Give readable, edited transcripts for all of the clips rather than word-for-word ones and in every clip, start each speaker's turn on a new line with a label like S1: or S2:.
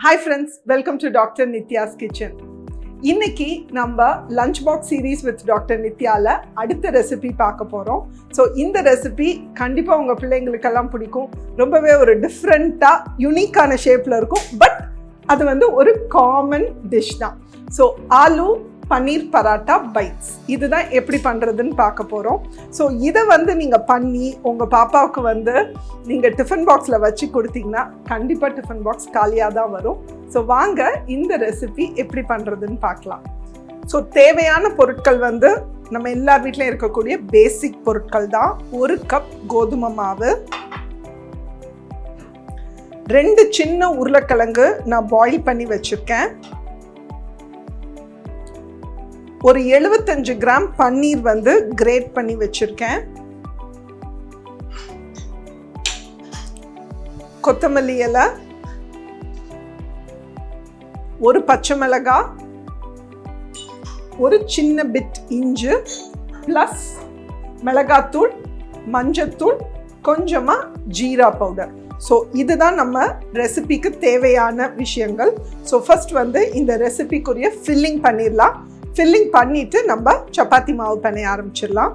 S1: Hi friends, welcome to Dr. Nitya's Kitchen. இன்னைக்கு நம்ம lunch box series with doctor நித்யால அடுத்த ரெசிபி பார்க்க போகிறோம். ஸோ இந்த ரெசிபி கண்டிப்பாக உங்கள் பிள்ளைங்களுக்கெல்லாம் பிடிக்கும். ரொம்பவே ஒரு டிஃப்ரெண்ட்டாக யூனிக்கான ஷேப்பில் இருக்கும். பட் அது ஒரு காமன் டிஷ் தான். ஸோ ஆலு பன்னீர் பராட்டா பைட்ஸ் இதுதான் எப்படி பண்ணுறதுன்னு பார்க்க போகிறோம். ஸோ இதை நீங்கள் பண்ணி உங்கள் பாப்பாவுக்கு நீங்கள் டிஃபன் பாக்ஸில் வச்சு கொடுத்தீங்கன்னா கண்டிப்பாக டிஃபன் பாக்ஸ் காலியாக தான் வரும். ஸோ வாங்க இந்த ரெசிபி எப்படி பண்ணுறதுன்னு பார்க்கலாம். ஸோ தேவையான பொருட்கள் நம்ம எல்லார் வீட்லையும் இருக்கக்கூடிய பேசிக் பொருட்கள் தான். 1 கப் கோதுமை மாவு, 2 சின்ன உருளைக்கிழங்கு நான் பாயில் பண்ணி வச்சுருக்கேன், ஒரு 75 கிராம் பன்னீர் கிரேட் பண்ணி வச்சிருக்கேன், கொத்தமல்லி இலை, ஒரு பச்சை மிளகாய், ஒரு சின்ன பிட் இஞ்சி, ப்ளஸ் மிளகாத்தூள், மஞ்சத்தூள், கொஞ்சமாக ஜீரா பவுடர். ஸோ இதுதான் நம்ம ரெசிபிக்கு தேவையான விஷயங்கள். ஸோ ஃபர்ஸ்ட் இந்த ரெசிபிக்குரிய ஃபில்லிங் பண்ணிடலாம். ஃபில்லிங் பண்ணிவிட்டு நம்ம சப்பாத்தி மாவு பண்ண ஆரம்பிச்சிடலாம்.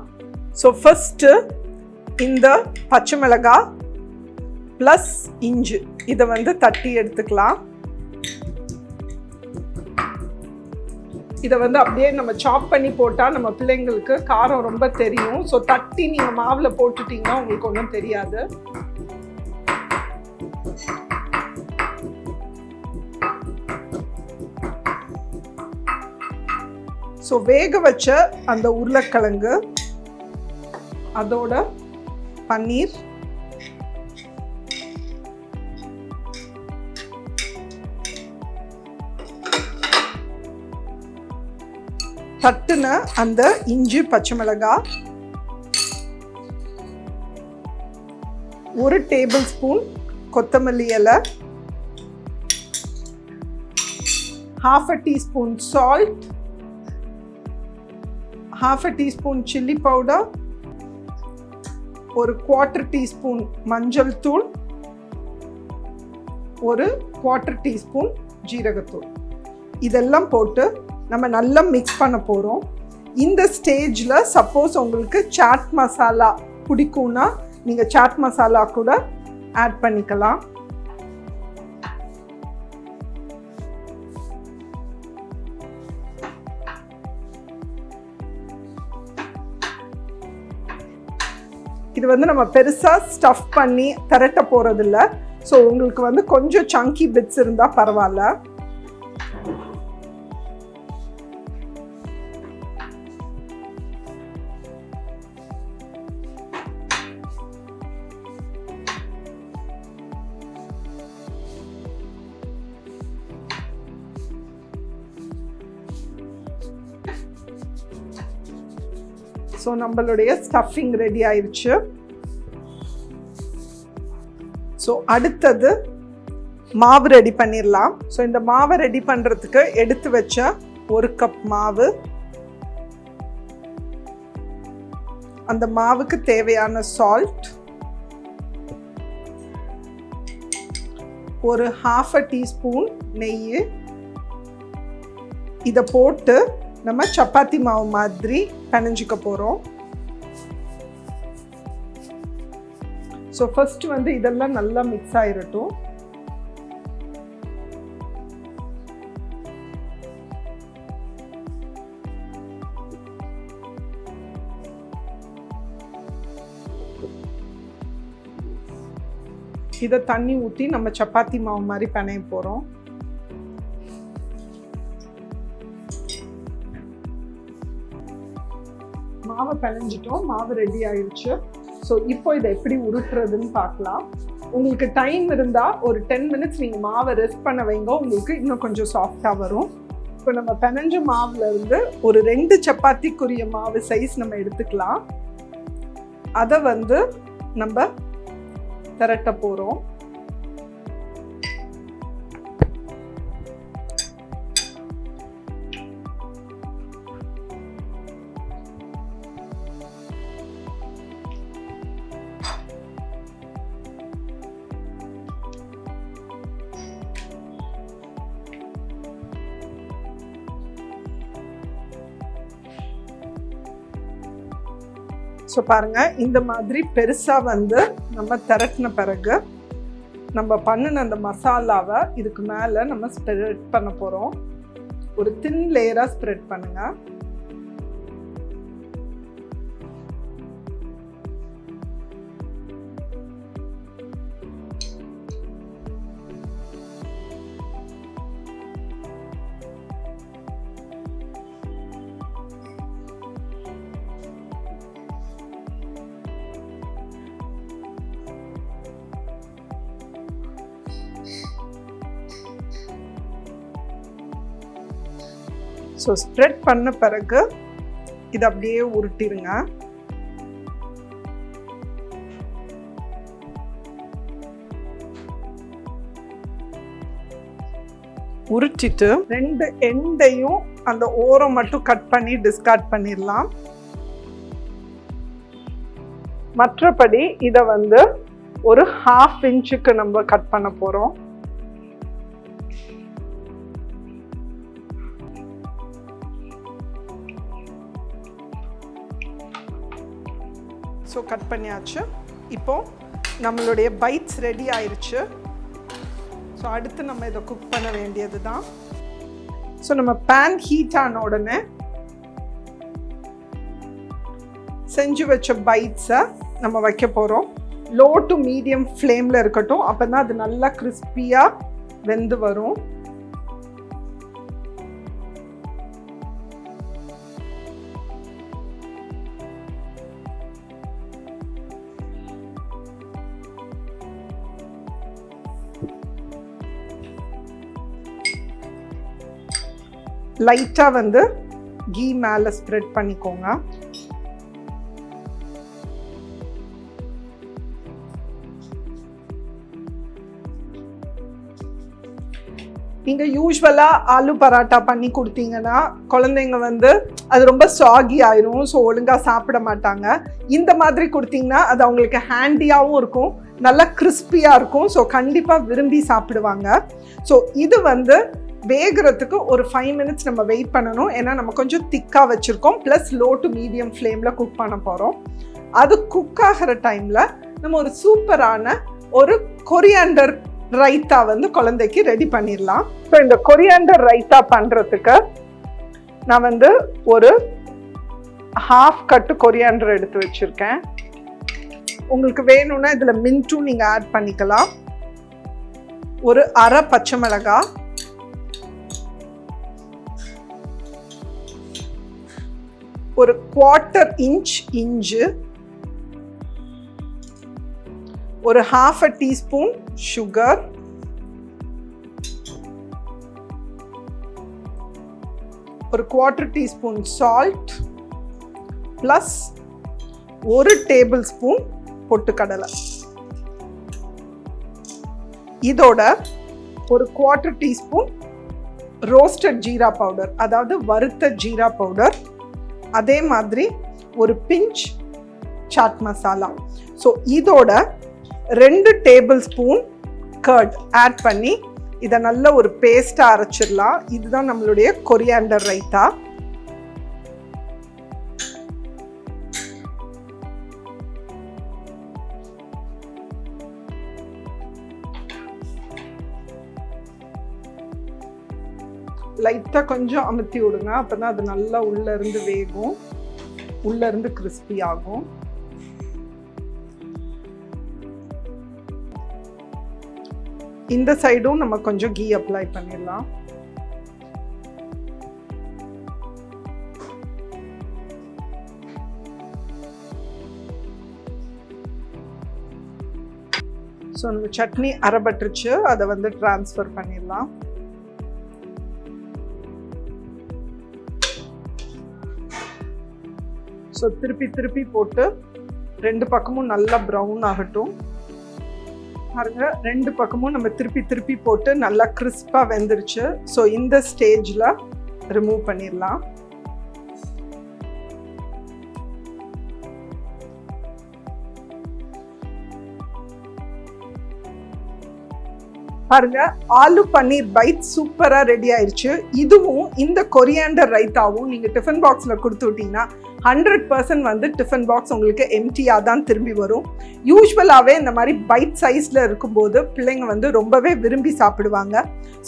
S1: ஸோ ஃபஸ்ட்டு இந்த பச்சை மிளகாய் ப்ளஸ் இஞ்சி இதை தட்டி எடுத்துக்கலாம். இதை அப்படியே நம்ம சாப் பண்ணி போட்டால் நம்ம பிள்ளைங்களுக்கு காரம் ரொம்ப தெரியும். ஸோ தட்டி நீங்கள் மாவில் போட்டுட்டிங்கன்னா உங்களுக்கு ஒன்றும் தெரியாது. ஸோ வேக வச்ச அந்த உருளைக்கிழங்கு, அதோட பன்னீர், தட்டுன அந்த இஞ்சி பச்சை மிளகாய், 1 டேபிள் ஸ்பூன் கொத்தமல்லி இலை, 1/2 teaspoon salt, 1/2 teaspoon chilli powder, ஒரு 1/4 டீஸ்பூன் மஞ்சள் தூள், ஒரு 1/4 டீஸ்பூன் ஜீரகத்தூள். இதெல்லாம் போட்டு நம்ம நல்லா மிக்ஸ் பண்ண போகிறோம். இந்த ஸ்டேஜில் சப்போஸ் உங்களுக்கு சாட் மசாலா பிடிக்கும்னா நீங்கள் சாட் மசாலா கூட ஆட் பண்ணிக்கலாம். இது நம்ம பெருசாக ஸ்டஃப் பண்ணி திரட்ட போகிறதில்ல. ஸோ உங்களுக்கு கொஞ்சம் சங்கி பிட்ஸ் இருந்தால் பரவாயில்ல. ஸோ நம்மளுடைய ஸ்டஃபிங் ரெடி ஆயிடுச்சு. ஸோ அடுத்தது மாவு ரெடி பண்ணிடலாம். ஸோ இந்த மாவை ரெடி பண்ணுறதுக்கு எடுத்து வச்ச 1 கப் மாவு, அந்த மாவுக்கு தேவையான சால்ட், ஒரு 1/2 டீஸ்பூன் நெய், இதை போட்டு நம்ம சப்பாத்தி மாவு மாதிரி பிணைஞ்சிக்க போகிறோம். ஸோ ஃபர்ஸ்ட் இதெல்லாம் நல்லா மிக்ஸ் ஆகிரட்டும். இதை தண்ணி ஊற்றி நம்ம சப்பாத்தி மாவு மாதிரி பிணைய போகிறோம். மாவை பிணைஞ்சிட்டோம், மாவு ரெடி ஆயிடுச்சு. ஸோ இப்போ இதை எப்படி உருட்டுறதுன்னு பார்க்கலாம். உங்களுக்கு டைம் இருந்தால் ஒரு 10 மினிட்ஸ் நீங்கள் மாவை ரெஸ்ட் பண்ண வைங்க, உங்களுக்கு இன்னும் கொஞ்சம் சாஃப்டாக வரும். இப்போ நம்ம பிணைஞ்ச மாவுல ஒரு 2 சப்பாத்திக்குரிய மாவு சைஸ் நம்ம எடுத்துக்கலாம். அதை நம்ம திரட்ட போகிறோம். ஸோ பாருங்கள், இந்த மாதிரி பெருசாக வந்து நம்ம திரட்டின பிறகு நம்ம பண்ணின அந்த மசாலாவை இதுக்கு மேலே நம்ம ஸ்ப்ரெட் பண்ண போகிறோம். ஒரு தின் லேயராக ஸ்ப்ரெட் பண்ணுங்கள். ஸோ ஸ்ப்ரெட் பண்ண பிறகு இதை அப்படியே உருட்டிடுங்க. உருட்டிட்டு 2 எண்டையும் அந்த ஓரம் மட்டும் கட் பண்ணி டிஸ்கார்ட் பண்ணிடலாம். மற்றபடி இதை வந்து ஒரு 1/2 இன்ச்சுக்கு நம்ம கட் பண்ண போகிறோம். ஸோ கட் பண்ணியாச்சு. இப்போது நம்மளுடைய பைட்ஸ் ரெடி ஆயிடுச்சு. ஸோ அடுத்து நம்ம இதை குக் பண்ண வேண்டியது தான். ஸோ நம்ம பேன் ஹீட் ஆன உடனே செஞ்சு வச்ச பைட்ஸை நம்ம வைக்க போகிறோம். லோ டு மீடியம் ஃப்ளேமில் இருக்கட்டும், அப்போ தான் அது நல்லா கிறிஸ்பியாக வெந்து வரும். லைட்டாக வந்து கீ மேலே ஸ்ப்ரெட் பண்ணிக்கோங்க. நீங்கள் யூஸ்வலாக ஆலு பராட்டா பண்ணி கொடுத்தீங்கன்னா குழந்தைங்க வந்து அது ரொம்ப சாகி ஆயிரும். ஸோ ஒழுங்காக சாப்பிட மாட்டாங்க. இந்த மாதிரி கொடுத்தீங்கன்னா அது அவங்களுக்கு ஹேண்டியாகவும் இருக்கும், நல்லா கிறிஸ்பியாக இருக்கும். ஸோ கண்டிப்பாக விரும்பி சாப்பிடுவாங்க. ஸோ இது வந்து வேகிறதுக்கு ஒரு 5 மினிட்ஸ் நம்ம வெயிட் பண்ணணும். ஏன்னா நம்ம கொஞ்சம் திக்காக வச்சுருக்கோம், ப்ளஸ் லோ டு மீடியம் ஃப்ளேமில் குக் பண்ண போகிறோம். அது குக் ஆகிற டைமில் நம்ம ஒரு சூப்பரான ஒரு கொரியாண்டர் ரைத்தா வந்து குழந்தைக்கு ரெடி பண்ணிடலாம். ஸோ இந்த கொரியாண்டர் ரைத்தா பண்ணுறதுக்கு நான் வந்து ஒரு 1/2 கட்டு கொரியாண்டர் எடுத்து வச்சுருக்கேன். உங்களுக்கு வேணும்னா இதில் மின்ட்டும் நீங்கள் ஆட் பண்ணிக்கலாம். ஒரு 1/2 பச்சை மிளகாய், ஒரு 1/4 இன்ச் இஞ்சி, ஒரு 1/2 டீஸ்பூன் சுகர், ஒரு 1/4 teaspoon salt, plus 1 table spoon பொட்டுக்கடலை. இதோட ஒரு 1/4 டீஸ்பூன் ரோஸ்டட் ஜீரா பவுடர், அதாவது வறுத்த ஜீரா பவுடர். அதே மாதிரி ஒரு பிஞ்ச் சாட் மசாலா. ஸோ இதோட 2 டேபிள் ஸ்பூன் கர்ட் ஆட் பண்ணி இதை நல்ல ஒரு பேஸ்ட்டாக அரைச்சிடலாம். இதுதான் நம்மளுடைய கொரியாண்டர் ரைத்தா. லைட்டாக கொஞ்சம் அமுத்தி விடுங்க, அப்போ தான் அது நல்லா உள்ளேருந்து வேகும், உள்ளேருந்து கிறிஸ்பி ஆகும். இந்த சைடும் நம்ம கொஞ்சம் கீ அப்ளை பண்ணிடலாம். ஸோ நம்ம சட்னி அரைபட்டுருச்சு, அதை வந்து ட்ரான்ஸ்ஃபர் பண்ணிடலாம். ஸோ திருப்பி திருப்பி போட்டு 2 பக்கமும் நல்லா ப்ரௌன் ஆகட்டும். பாருங்க, 2 பக்கமும் நம்ம திருப்பி திருப்பி போட்டு நல்லா கிறிஸ்பாக வெந்துருச்சு. ஸோ இந்த ஸ்டேஜில் ரிமூவ் பண்ணிடலாம். பாருங்க, ஆலு பன்னீர் பைட் சூப்பராக ரெடி ஆயிடுச்சு. இதுவும் இந்த கொரியாண்டர் ரைத்தாவும் நீங்கள் டிஃபன் பாக்ஸில் கொடுத்து விட்டீங்கன்னா 100% வந்து டிஃபன் பாக்ஸ் உங்களுக்கு எம்டியாக தான் திரும்பி வரும். யூஸ்வலாகவே இந்த மாதிரி பைட் சைஸில் இருக்கும்போது பிள்ளைங்க வந்து ரொம்பவே விரும்பி சாப்பிடுவாங்க.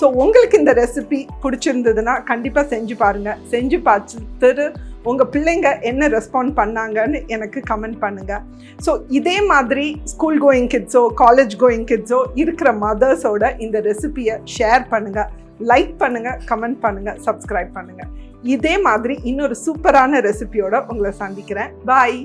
S1: ஸோ உங்களுக்கு இந்த ரெசிபி பிடிச்சிருந்ததுன்னா கண்டிப்பாக செஞ்சு பாருங்கள். செஞ்சு பார்த்துட்டு உங்கள் பிள்ளைங்க என்ன ரெஸ்பாண்ட் பண்ணாங்கன்னு எனக்கு கமெண்ட் பண்ணுங்கள். ஸோ இதே மாதிரி ஸ்கூல் கோயிங் கிட்ஸோ காலேஜ் கோயிங் கிட்ஸோ இருக்கிற மதர்ஸோட இந்த ரெசிபியை ஷேர் பண்ணுங்கள், லைக் பண்ணுங்கள், கமெண்ட் பண்ணுங்கள், சப்ஸ்கிரைப் பண்ணுங்கள். இதே மாதிரி இன்னொரு சூப்பரான ரெசிபியோட உங்களை சந்திக்கிறேன். பாய்.